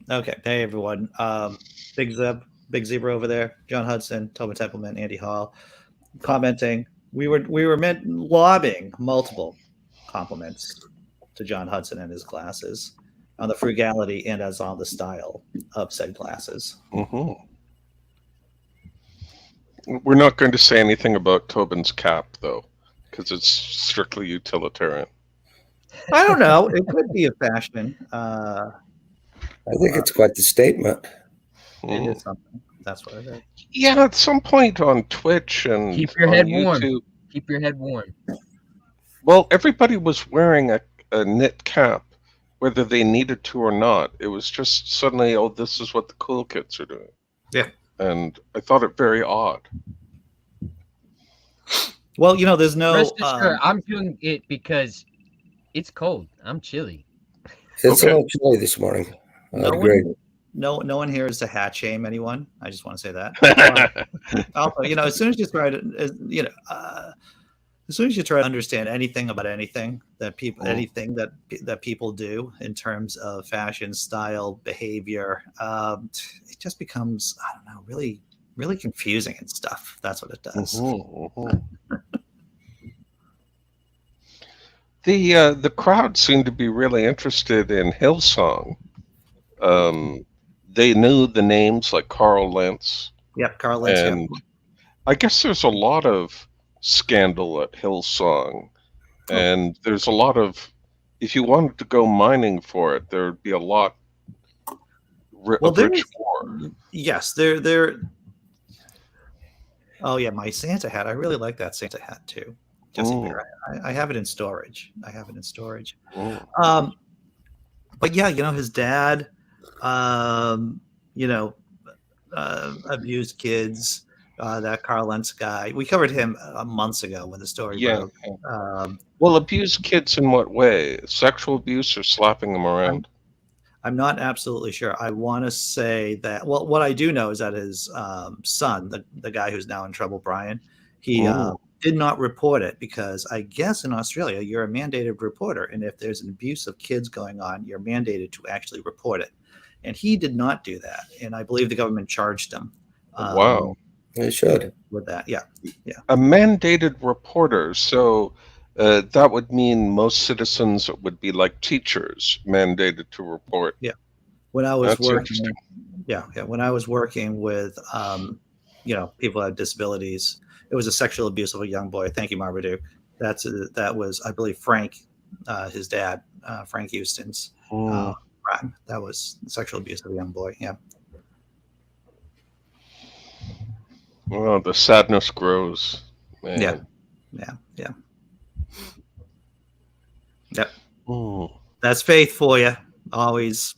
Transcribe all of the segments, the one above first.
Okay. Hey, everyone. Big Zeb, Big Zebra over there, John Hudson, Tobin Templeman, Andy Hall, commenting. We were meant lobbing multiple compliments to John Hudson and his glasses on the frugality and as on the style of said glasses. Hmm. We're not going to say anything about Tobin's cap, though, because it's strictly utilitarian. I don't know. It could be a fashion. I think it's quite the statement. It Mm. is something. That's what it is. Yeah, at some point on Twitch and Keep your on head warm. YouTube, Keep your head warm. well, everybody was wearing a knit cap, whether they needed to or not. It was just suddenly, oh, this is what the cool kids are doing. Yeah. And I thought it very odd. Well, there's no. Rest assured, I'm doing it because it's cold. I'm chilly. It's Okay. a little chilly this morning. No Great. one, no one here is to hat shame anyone. I just want to say that. Also, as soon as you try to, as soon as you try to understand anything about anything that people, anything that people do in terms of fashion, style, behavior, it just becomes, I don't know, really, really confusing and stuff. That's what it does. The crowd seemed to be really interested in Hillsong. They knew the names like Carl Lentz. Yep, Carl Lentz. And I guess there's a lot of scandal at Hillsong. And there's a lot of, if you wanted to go mining for it, there would be a lot of rich ore. Yes, they're. Oh yeah, my Santa hat. I really like that Santa hat too. Jesse Bear. I have it in storage. But yeah, his dad, abused kids. That Carl Lentz guy. We covered him months ago when the story broke. Well, abuse kids in what way? Sexual abuse or slapping them around? I'm not absolutely sure. I want to say that. Well, what I do know is that his son, the guy who's now in trouble, Brian, he did not report it because I guess in Australia you're a mandated reporter, and if there's an abuse of kids going on, you're mandated to actually report it. And he did not do that, and I believe the government charged him. Wow, they should with that. Yeah. A mandated reporter. So that would mean most citizens would be like teachers, mandated to report. Yeah. When I was working, when I was working with, people who have disabilities, it was a sexual abuse of a young boy. Thank you, Marmaduke. That was, I believe, Frank, his dad, Frank Houston's crime. That was sexual abuse of a young boy. Yeah. Well, the sadness grows. Man. Yeah. Yep. Ooh. That's faith for you. Always,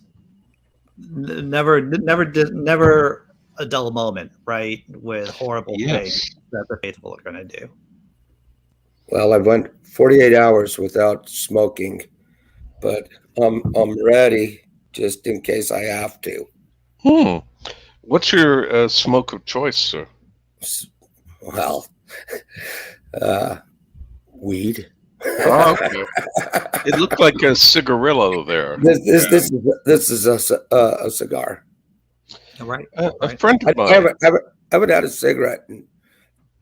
never a dull moment, right? With horrible things that the faithful are going to do. Well, I went 48 hours without smoking, but I'm ready just in case I have to. What's your smoke of choice, sir? Well, weed. Oh, okay. It looked like a cigarillo there. This is a cigar. All right. A friend of mine. I haven't had a cigarette in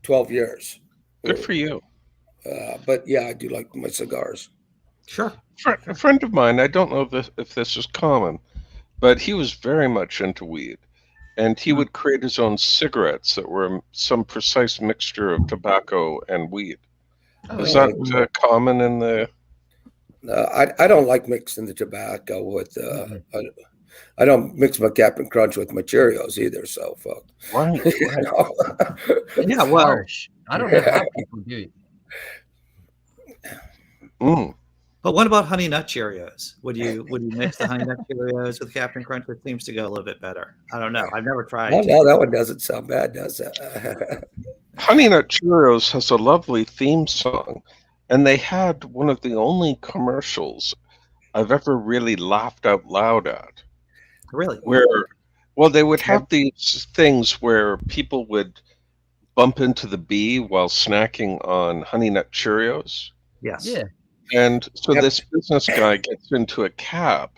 12 years. Good for you. But yeah, I do like my cigars. Sure. A friend of mine, I don't know if this is common, but he was very much into weed. And he would create his own cigarettes that were some precise mixture of tobacco and weed. Is that common in the... I don't like mixing the tobacco with... I don't mix my Captain Crunch with my Cheerios either, so fuck. Right. Yeah, well... I don't know how people do it. But what about Honey Nut Cheerios? Would you mix the Honey Nut Cheerios with Captain Crunch? It seems to go a little bit better. I don't know. I've never tried. Oh, no, that one doesn't sound bad, does it? Honey Nut Cheerios has a lovely theme song, and they had one of the only commercials I've ever really laughed out loud at. Really? Well, they would have these things where people would bump into the bee while snacking on Honey Nut Cheerios. Yes. Yeah. And so this business guy gets into a cab,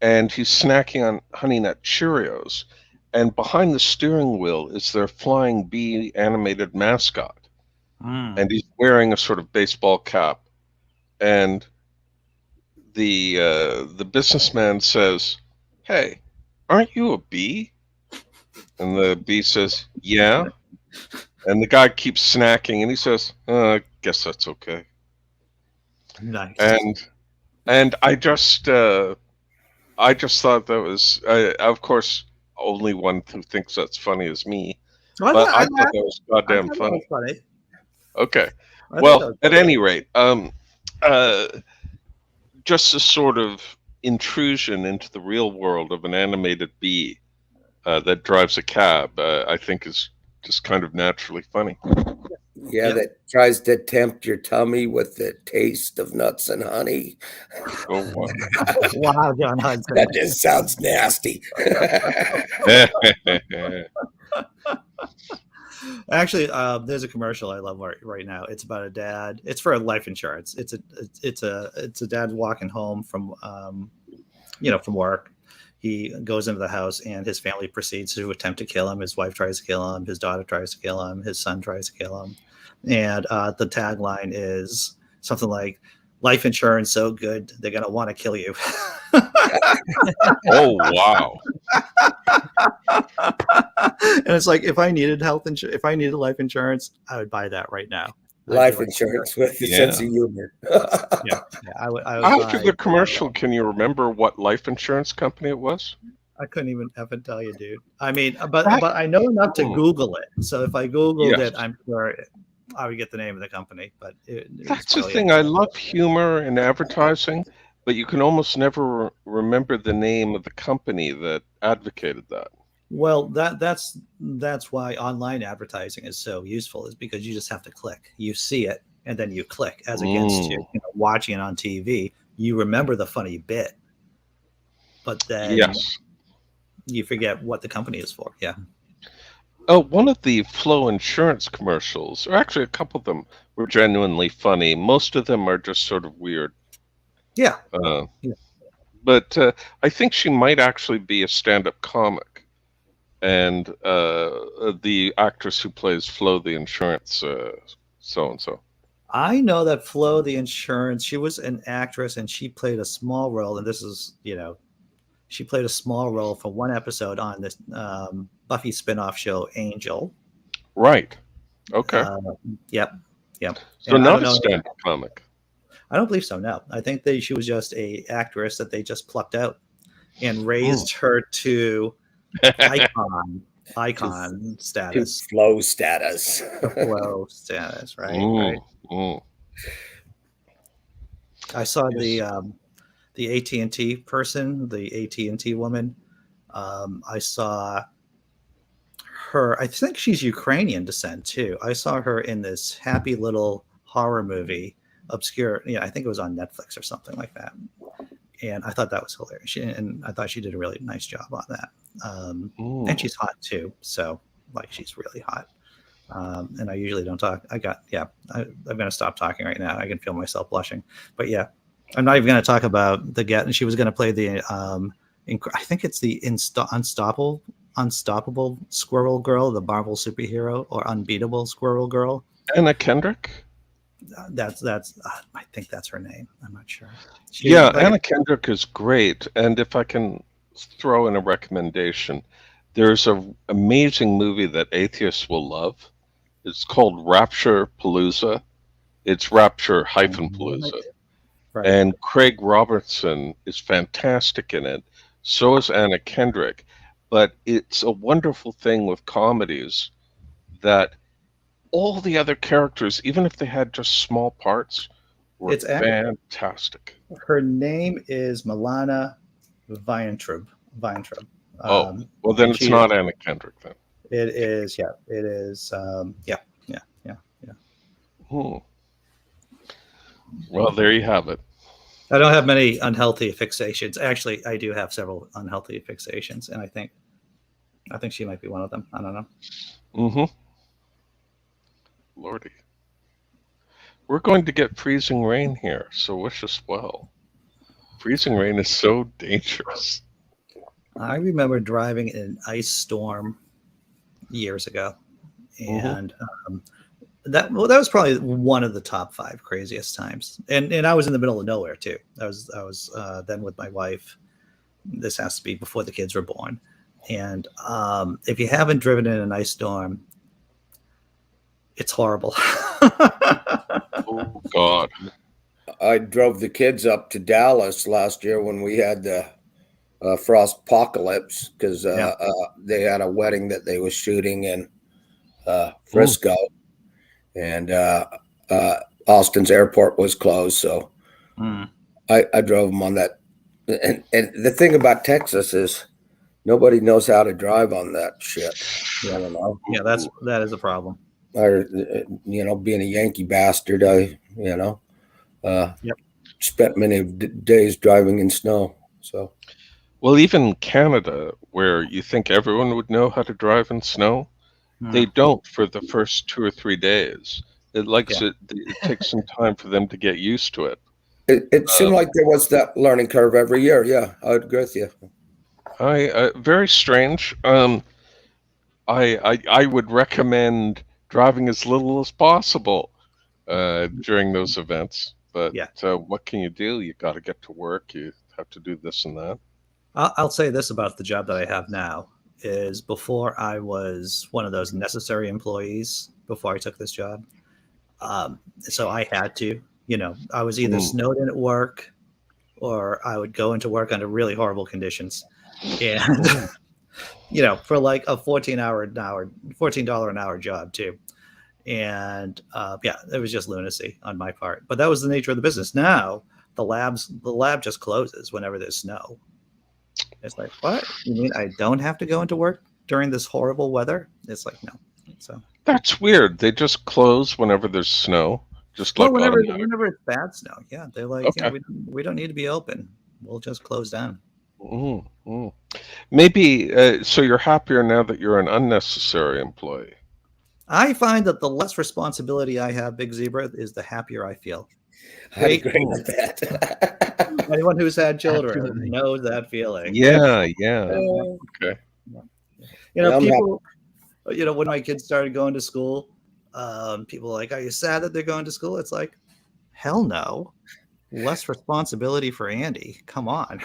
and he's snacking on Honey Nut Cheerios. And behind the steering wheel is their flying bee animated mascot, and he's wearing a sort of baseball cap. And the businessman says, "Hey, aren't you a bee?" And the bee says, "Yeah." And the guy keeps snacking, and he says, "I guess that's okay." Nice. And I just thought that was, of course, only one who thinks that's funny is me, Well, but I thought that was I goddamn thought that was funny. funny. Okay, I thought that well, was at funny. any rate, uh, just a sort of intrusion into the real world of an animated bee that drives a cab, I think is just kind of naturally funny. Yeah, Yep. that tries to tempt your tummy with the taste of nuts and honey. Oh, wow. Wow, John Hudson. That just sounds nasty. Actually, there's a commercial I love right now. It's about a dad. It's for life insurance. It's a dad walking home from from work. He goes into the house and his family proceeds to attempt to kill him. His wife tries to kill him. His daughter tries to kill him. His son tries to kill him. And the tagline is something like, "Life insurance so good they're gonna want to kill you." Oh, wow. And it's like, if I needed if I needed life insurance, I would buy that right now. Life insurance with a sense of humor. Yeah, I would After buy. the commercial, can you remember what life insurance company it was? I couldn't even effing tell you, dude. I mean, but I know enough to Google it. So if I Googled Yes. it, I'm sure I would get the name of the company. But That's the thing. I love humor in advertising, but you can almost never remember the name of the company that advocated that. Well, that's why online advertising is so useful, is because you just have to click. You see it and then you click, as against watching it on TV. You remember the funny bit, but then Yes. you forget what the company is for. Yeah. Oh, one of the Flow Insurance commercials, or actually a couple of them, were genuinely funny. Most of them are just sort of weird. Yeah. But I think she might actually be a stand-up comic. And the actress who plays Flo the insurance so-and-so. I know that Flo the insurance, she was an actress and she played a small role. And this is, she played a small role for one episode on this Buffy spinoff show, Angel. Right. Okay. Yep. So And not a stand-up comic. I don't believe so, no. I think she was just a actress that they just plucked out and raised her to icon status. Flow status. Flow status, right? I saw the AT&T person, the AT&T woman. I saw her. I think she's Ukrainian descent too. I saw her in this happy little horror movie, obscure. I think it was on Netflix or something like that. And I thought that was hilarious. And I thought she did a really nice job on that. And she's hot too. So she's really hot. And I usually don't talk. I'm going to stop talking right now. I can feel myself blushing, but yeah, I'm not even going to talk about the Get. And she was going to play the, I think it's the unstoppable squirrel girl, the Marvel superhero, or unbeatable squirrel girl. Anna Kendrick. That's I think that's her name. I'm not sure. Anna Kendrick is great. And if I can throw in a recommendation, there's an amazing movie that atheists will love. It's called Rapture Palooza. It's Rapture Palooza. Right. And Craig Robertson is fantastic in it. So is Anna Kendrick. But it's a wonderful thing with comedies that all the other characters, even if they had just small parts, were fantastic. Her name is Milana Weintraub. Well, then it's not Anna Kendrick then. It is, yeah. It is, yeah. Well, there you have it. I don't have many unhealthy fixations. Actually, I do have several unhealthy fixations, and I think she might be one of them. I don't know. Lordy. We're going to get freezing rain here, so wish us well. Freezing rain is so dangerous. I remember driving in an ice storm years ago, and that was probably one of the top 5 craziest times. And I was in the middle of nowhere too. I was then with my wife. This has to be before the kids were born. And if you haven't driven in an ice storm, it's horrible. Oh God. I drove the kids up to Dallas last year when we had the frost apocalypse because they had a wedding that they were shooting in Frisco, and Austin's airport was closed, so I drove them on that. And the thing about Texas is nobody knows how to drive on that shit. I don't know. Yeah, that is a problem. Being a Yankee bastard, spent many days driving in snow. So, well, even Canada, where you think everyone would know how to drive in snow, they don't for the first 2 or 3 days. It takes some time for them to get used to it. It seemed like there was that learning curve every year. Yeah, I would agree with you. Very strange. I would recommend driving as little as possible during those events. But what can you do? You got to get to work. You have to do this and that. I'll say this about the job that I have now is before I was one of those necessary employees before I took this job. So I had to, I was either snowed in at work or I would go into work under really horrible conditions. And, for like a $14 an hour job too. And it was just lunacy on my part. But that was the nature of the business. Now the lab just closes whenever there's snow. It's like, what? You mean I don't have to go into work during this horrible weather? It's like, no. So that's weird. They just close whenever there's snow. Whenever it's bad snow. Yeah, they're like, we don't need to be open. We'll just close down. Maybe so you're happier now that you're an unnecessary employee. I find that the less responsibility I have, Big Zebra, is the happier I feel. I agree with that. Anyone who's had children knows that feeling. Yeah. Okay. People, when my kids started going to school, people are like, are you sad that they're going to school? It's like, hell no. Less responsibility for Andy. Come on.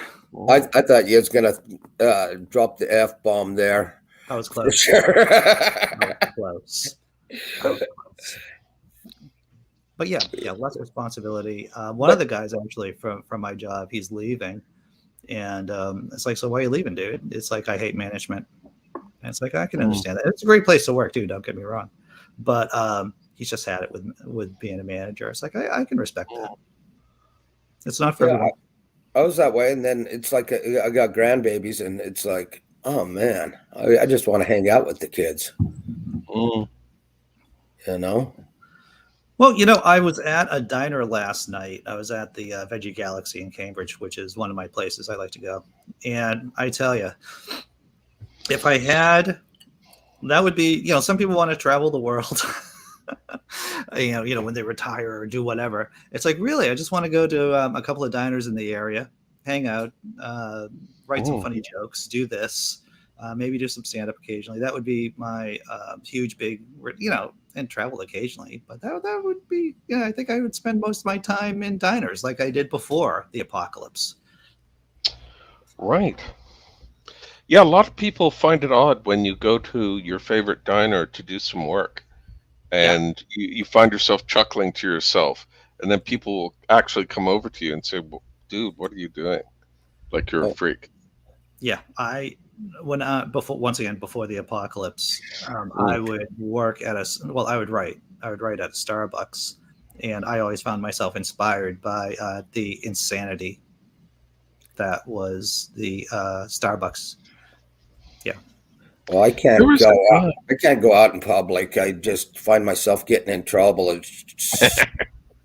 I thought you was going to drop the F-bomb there. I was close. Sure. I was close. But less responsibility. One of the guys actually from my job, he's leaving. And it's like, so why are you leaving, dude? It's like, I hate management. And it's like, I can understand that. It's a great place to work too, don't get me wrong. But he's just had it with being a manager. It's like, I can respect that. It's not for everyone. I was that way. And then it's like, I got grandbabies and it's like, oh man, I just want to hang out with the kids. Well, I was at a diner last night. I was at the Veggie Galaxy in Cambridge, which is one of my places I like to go. And I tell you, if I had, that would be, some people want to travel the world, when they retire or do whatever. It's like, really, I just want to go to a couple of diners in the area, hang out, write some funny jokes, do this, maybe do some stand-up occasionally. That would be my huge, big, and travel occasionally. But that would be, I think I would spend most of my time in diners like I did before the apocalypse. Right. Yeah, a lot of people find it odd when you go to your favorite diner to do some work and you find yourself chuckling to yourself. And then people will actually come over to you and say, well, dude, what are you doing? Like you're a freak. Yeah, before the apocalypse, I would work at I would write at a Starbucks, and I always found myself inspired by the insanity that was the Starbucks. Yeah. Well, I can't go out in public. I just find myself getting in trouble.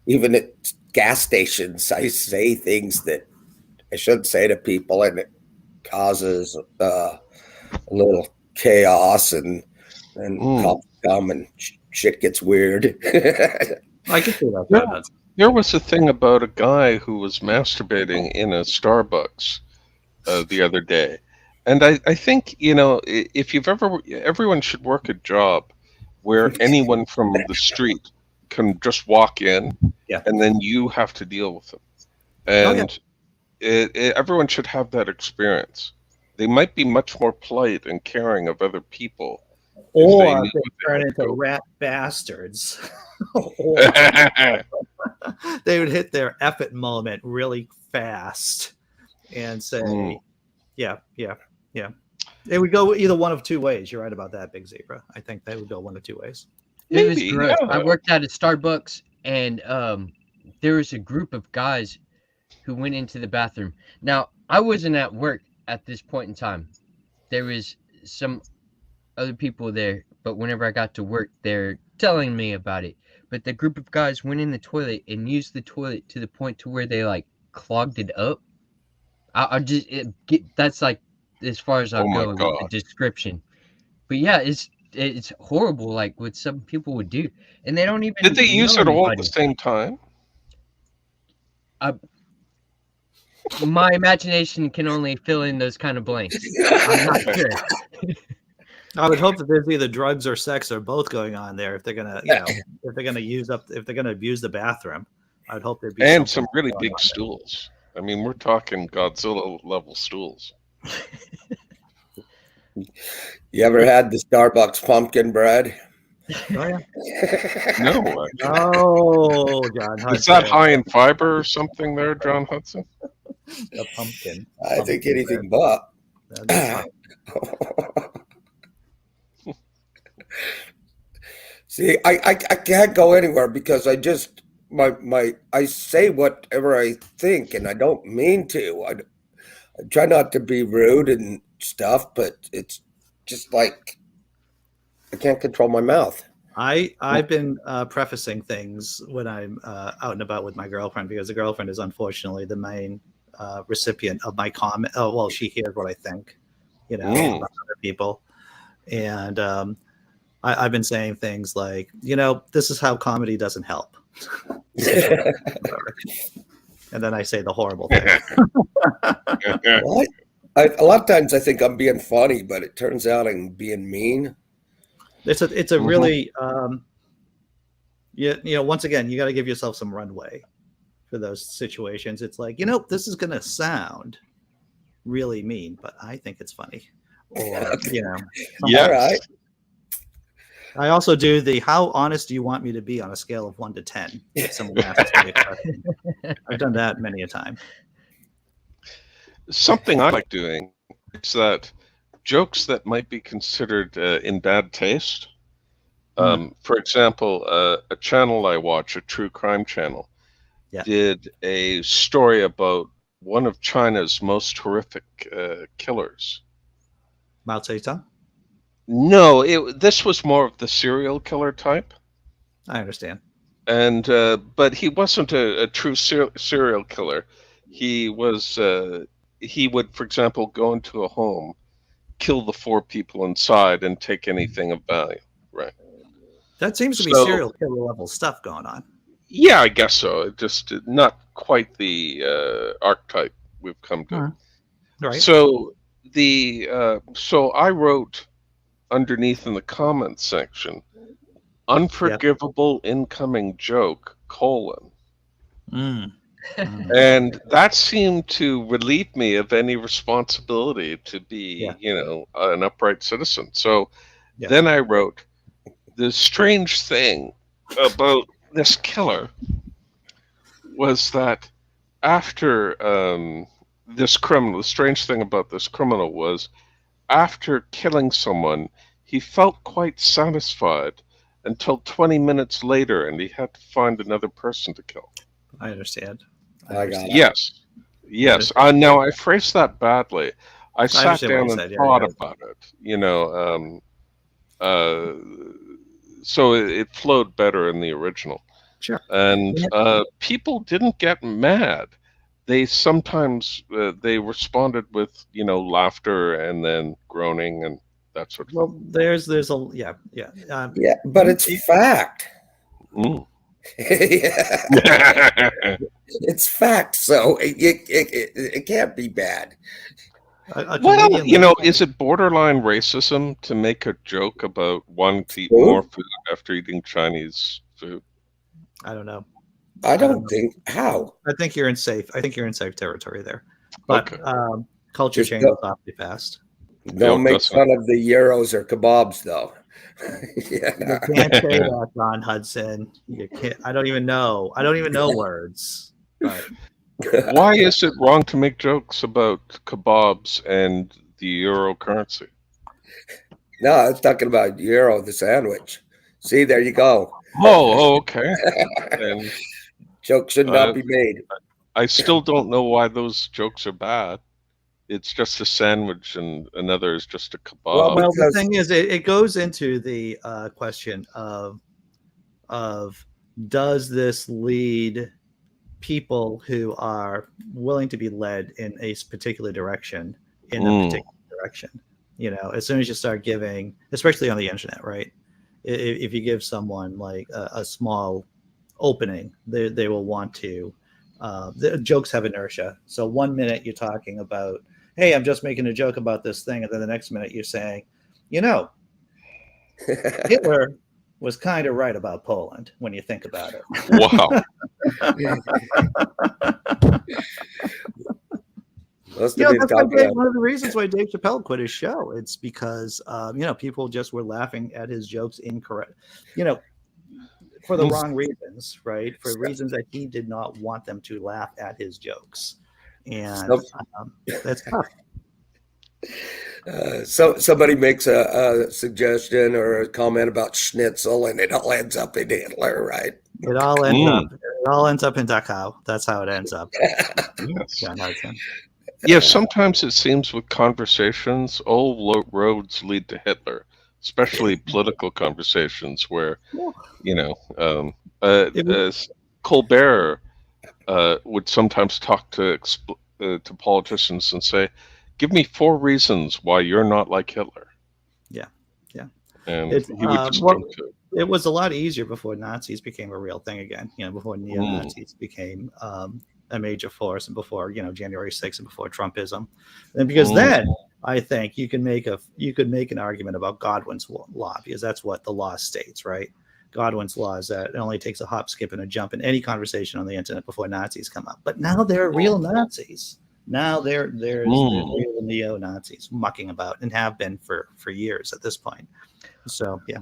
Even at gas stations, I say things that I shouldn't say to people, and it causes a little chaos, and cops come and shit gets weird. I can see that. There was a thing about a guy who was masturbating in a Starbucks the other day. And I think, if you've everyone should work a job where anyone from the street can just walk in Yeah. and then you have to deal with them. Oh, yeah. And everyone should have that experience. They might be much more polite and caring of other people. Or they they, knew what they turn had to into go rat bastards. Or they would hit their effort moment really fast and say, Mm. yeah. It would go either one of two ways. You're right about that, Big Zebra. I think they would go one of two ways. It was Maybe, gross. yeah. I worked at a Starbucks, and there was a group of guys who went into the bathroom. Now, I wasn't at work at this point in time. There was some other people there, but whenever I got to work, they're telling me about it. But the group of guys went in the toilet and used the toilet to the point to where they like clogged it up. That's like as far as I'll Oh my go with the God. description. But yeah, it's horrible, like what some people would do, and they don't even Did they use know it all at anybody. the same time? My imagination can only fill in those kind of blanks. I'm not sure. I would hope that there's either drugs or sex or both going on there. If they're gonna, if they're gonna abuse the bathroom, I'd hope there'd be And something some really going big on stools. I mean, we're talking Godzilla level stools. You ever had the Starbucks pumpkin bread? there. Oh, yeah. No, actually. Oh, John Hudson. Is that high in fiber or something there, John Hudson? A pumpkin. I think anything but. That'd be fun. See, I can't go anywhere because I just I say whatever I think and I don't mean to. I try not to be rude and stuff, but it's just like I can't control my mouth. I've been prefacing things when I'm out and about with my girlfriend, because the girlfriend is unfortunately the main recipient of my comment. Oh, well, she hears what I think, about other people. And I've been saying things like, this is how comedy doesn't help. And then I say the horrible thing. Well, a lot of times I think I'm being funny, but it turns out I'm being mean. It's a really, once again, you got to give yourself some runway for those situations. It's like, this is going to sound really mean, but I think it's funny. Or, Yes. All right. I also do the how honest do you want me to be on a scale of 1 to 10? If someone asks me a question. I've done that many a time. Something I like doing is that jokes that might be considered in bad taste. For example, a channel I watch, a true crime channel, did a story about one of China's most horrific killers. Mao Zedong? No, this was more of the serial killer type. I understand. And but he wasn't a true serial killer. He was. He would, for example, go into a home, kill the 4 people inside, and take anything of value. Right. That seems to be serial killer level stuff going on. Yeah, I guess so. It just not quite the archetype we've come to. Right. So so I wrote underneath in the comments section, unforgivable incoming joke, : and that seemed to relieve me of any responsibility to be, an upright citizen. So then I wrote, the strange thing about this killer was that after the strange thing about this criminal was after killing someone, he felt quite satisfied until 20 minutes later, and he had to find another person to kill. I understand. I got it. Yes. Now, I phrased that badly. I sat down and thought about it, so it flowed better in the original. Sure. And people didn't get mad. They sometimes they responded with laughter and then groaning and that sort of thing. Well, there's a but it's fact. Yeah. It's fact, so it can't be bad. A Well, comedian. is it borderline racism to make a joke about wanting to eat Food? more food after eating Chinese food? I don't know. I don't don't know. think how. I think you're in safe. I think you're in safe territory there. But Okay. culture Just changes awfully fast. don't make doesn't fun of the gyros or kebabs, though. You Yeah. can't say that, John Hudson. You can't. I don't even know. I don't even know words. But Why is it wrong to make jokes about kebabs and the euro currency? No, I was talking about gyro, the sandwich. See, there you go. Okay. And Joke should uh, not be made. I still don't know why those jokes are bad. It's just a sandwich, and another is just a Well, kebab. well, the because thing is, it goes into the question of does this lead people who are willing to be led in a particular direction in a Mm, particular direction? As soon as you start giving, especially on the internet, right? If you give someone like a small opening, they will want to. The jokes have inertia. So 1 minute you're talking about, hey, I'm just making a joke about this thing, and then the next minute you're saying, you know, Hitler was kind of right about Poland when you think about it. wow. must have been That's talking about. one of the reasons why Dave Chappelle quit his show. It's because people just were laughing at his jokes incorrect, for the wrong reasons, right? For reasons that he did not want them to laugh at his jokes, and that's tough. So somebody makes a suggestion or a comment about schnitzel, and it all ends up in Hitler, right? It all ends up in Dachau. That's how it ends up. Yes. John Hudson. Yeah, sometimes it seems with conversations, all roads lead to Hitler, especially political conversations where, Colbert would sometimes talk to politicians and say, "Give me 4 reasons why you're not like Hitler." Yeah, And it's he would just well, come to it was a lot easier before Nazis became a real thing again. Before neo-Nazis became a major force, and before January 6th, and before Trumpism, and because then I think you could make an argument about Godwin's law, because that's what the law states, right? Godwin's law is that it only takes a hop, skip, and a jump in any conversation on the internet before Nazis come up. But now there are real Nazis. Now there's real neo-Nazis mucking about, and have been for years at this point. So yeah.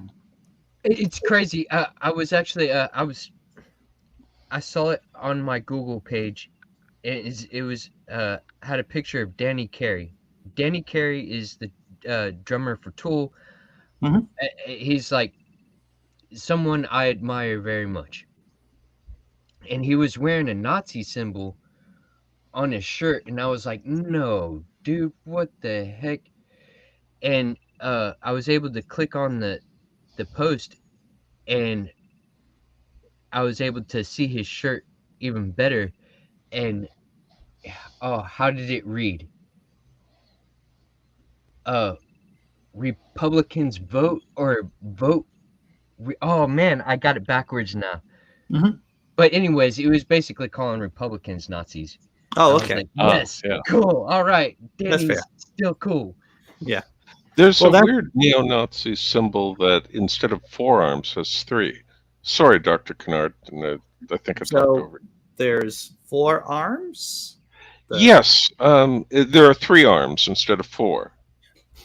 It's crazy. I was actually I saw it on my Google page. It was had a picture of Danny Carey. Danny Carey is the drummer for Tool. Mhm. He's like someone I admire very much. And he was wearing a Nazi symbol on his shirt, and I was like, "No, dude, what the heck?" And I was able to click on the post, and I was able to see his shirt even better. And oh, how did it read? Republicans vote or vote. Oh man, I got it backwards now. Mhm. But anyways, it was basically calling Republicans Nazis. Oh, I was okay. like, yes, yeah. cool. All right, That's fair. Danny's still cool. Yeah. There's Well, a weird neo-Nazi symbol that instead of 4 arms has 3. Sorry, Dr. Kennard, I think I talked over you. There's 4 arms. Yes, there are 3 arms instead of 4.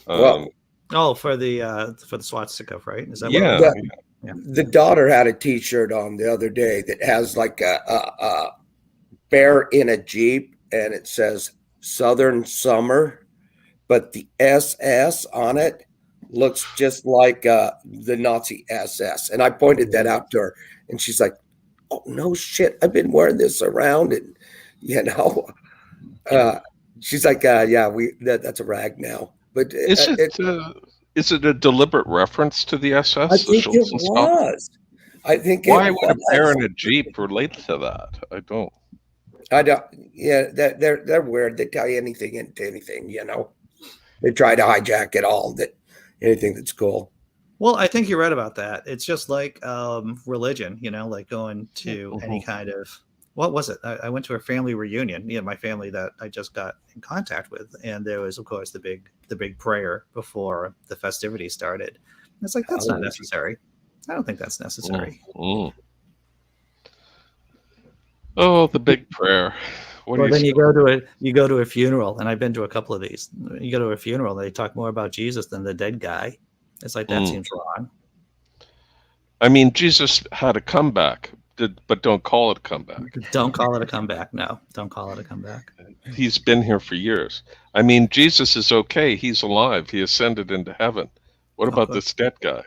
Well, for the swastika, right? Is that Yeah. the daughter had a T-shirt on the other day that has like a bear in a Jeep, and it says Southern Summer, but the SS on it looks just like the Nazi SS. And I pointed that out to her, and she's like, "Oh no shit! I've been wearing this around, and she's like, yeah, that's a rag now." But Is it a deliberate reference to the SS? I think it was. I think Why it would a bear was. in a Jeep relate to that? I don't. I don't. Yeah, they're weird. They tell you anything into anything. They try to hijack it all. Anything that's cool. Well, I think you're right about that. It's just like religion, like going to any Mhm. kind of what was it? I went to a family reunion, my family that I just got in contact with, and there was, of course, the big prayer before the festivities started. And it's like that's not Hallelujah. necessary. I don't think that's Mm, necessary. mm. Oh, the big prayer. What do Well, you then say? you go to a funeral, and I've been to a couple of these. You go to a funeral, and they talk more about Jesus than the dead guy. It's like that Mm. seems wrong. I mean, Jesus had a comeback, but don't call it a comeback. Don't call it a comeback. No, don't call it a comeback. He's been here for years. I mean, Jesus is okay. He's alive. He ascended into heaven. What Of about course. this dead guy?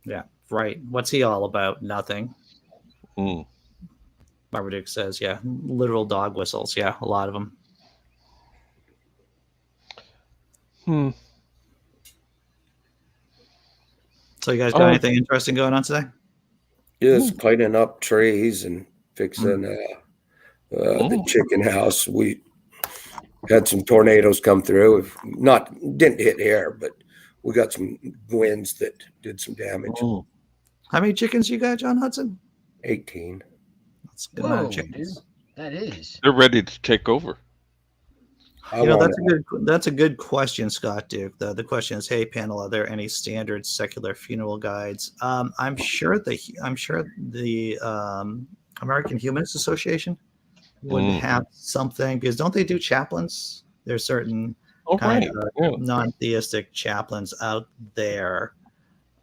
Yeah, right. What's he all about? Nothing. Mm. Marmaduke says, yeah, literal dog whistles. Yeah, a lot of them. Hmm. So you guys got anything interesting going on today? Just cleaning up trees and fixing the Mm. chicken house. We had some tornadoes come through. Didn't hit here, but we got some winds that did some damage. Mm. How many chickens you got, John Hudson? 18. That's a good amount Whoa, of chickens. dude. That is. They're ready to take over. That's a good question, Scott Duke. The question is, hey panel, are there any standard secular funeral guides? I'm sure the American Humanist Association would have something, because don't they do chaplains? There's certain Oh, kind right. of Yeah. non-theistic chaplains out there.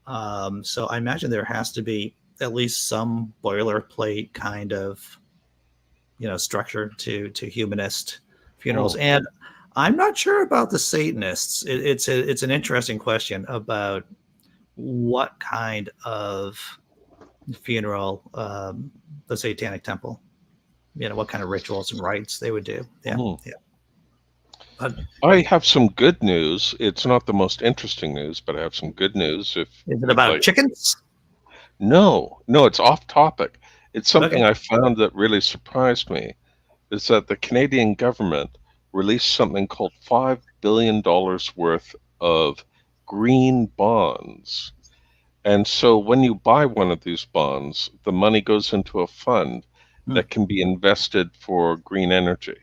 So I imagine there has to be at least some boilerplate kind of structure to humanist funerals. And I'm not sure about the Satanists. It's an interesting question about what kind of funeral the Satanic Temple, what kind of rituals and rites they would do. Yeah, yeah. But I have some good news. It's not the most interesting news, but I have some good news. If is it about chickens? No, it's off topic. It's something I found that really surprised me, is that the Canadian government released something called $5 billion worth of green bonds. And so when you buy one of these bonds, the money goes into a fund that can be invested for green energy.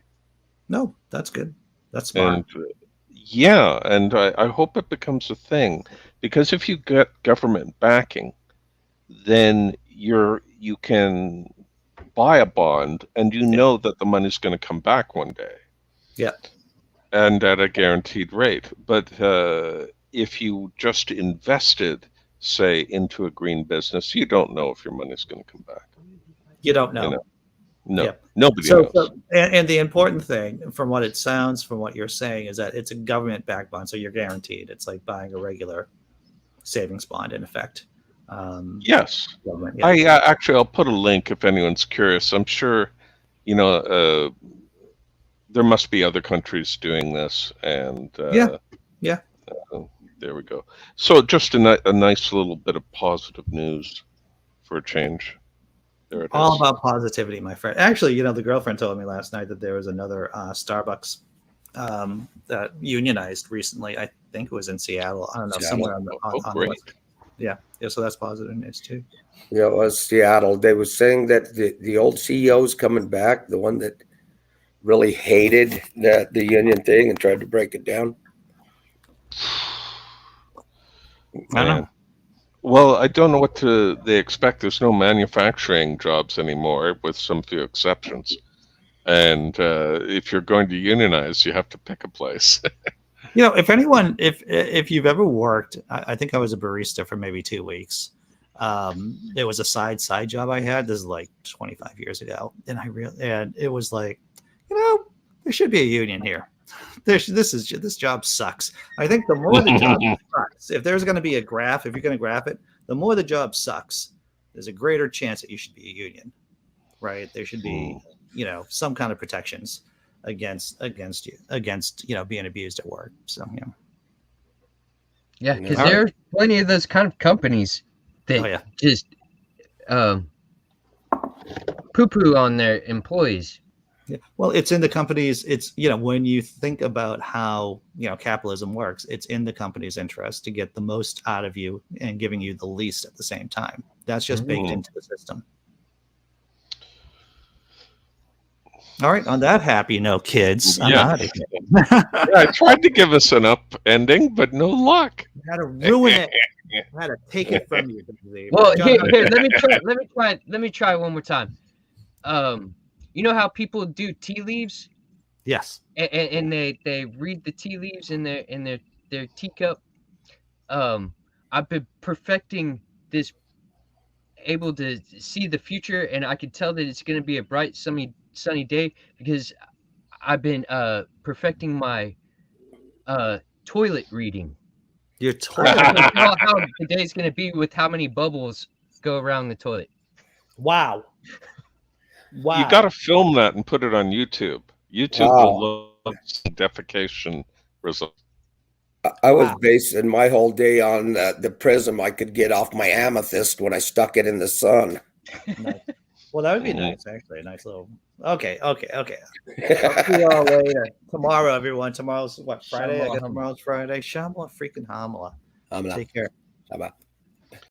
No, that's good. That's smart. And I hope it becomes a thing, because if you get government backing, then you can buy a bond and know that the money's going to come back one day. Yeah. And at a guaranteed rate. But if you just invested, say, into a green business, you don't know if your money's going to come back. You don't know. No, nobody knows. And the important thing, from what it sounds, from what you're saying, is that it's a government-backed bond, so you're guaranteed. It's like buying a regular savings bond, in effect. Yes. I'll put a link if anyone's curious. I'm sure, there must be other countries doing this, and there we go. So just a nice little bit of positive news for a change. There it All is. about positivity, my friend. Actually, the girlfriend told me last night that there was another Starbucks that unionized recently. I think it was in Seattle. I don't know, somewhere on the west. Yeah. So that's positive news too. Yeah, it was Seattle. They were saying that the old CEO is coming back, the one that really hated the union thing and tried to break it down. I don't know. Well, I don't know what they expect. There's no manufacturing jobs anymore, with some few exceptions. And if you're going to unionize, you have to pick a place. If you've ever worked, I think I was a barista for maybe 2 weeks. There was a side job I had. This is like 25 years ago, and it was like, there should be a union here. This job sucks. I think the more the job sucks, if there's going to be a graph, if you're going to graph it, the more the job sucks, there's a greater chance that you should be a union, right? There should be, some kind of protections against being abused at work. So yeah, because there are plenty of those kind of companies that just poo-poo on their employees Yeah. Well, it's in the company's. It's when you think about how capitalism works, it's in the company's interest to get the most out of you and giving you the least at the same time. That's just baked into the system. All right. On that happy note, kids, I'm out of here. I tried to give us an up ending, but no luck. I had to ruin it. I had to take it from you. Well, here, let me try one more time. You know how people do tea leaves? Yes. And they read the tea leaves in their teacup. I've been perfecting this, able to see the future, and I can tell that it's going to be a bright, sunny day because I've been perfecting my toilet reading. Your toilet. How the day's going to be with how many bubbles go around the toilet. Wow. Wow. You got to film that and put it on YouTube. YouTube will love some defecation results. I was basing my whole day on the prism I could get off my amethyst when I stuck it in the sun. Nice. Well, that would be nice, actually. A nice little. Okay. I'll see you all later. Tomorrow, everyone. Tomorrow's what? Friday? I guess tomorrow's Friday. Shamla freaking Hamla. Take care. Bye-bye.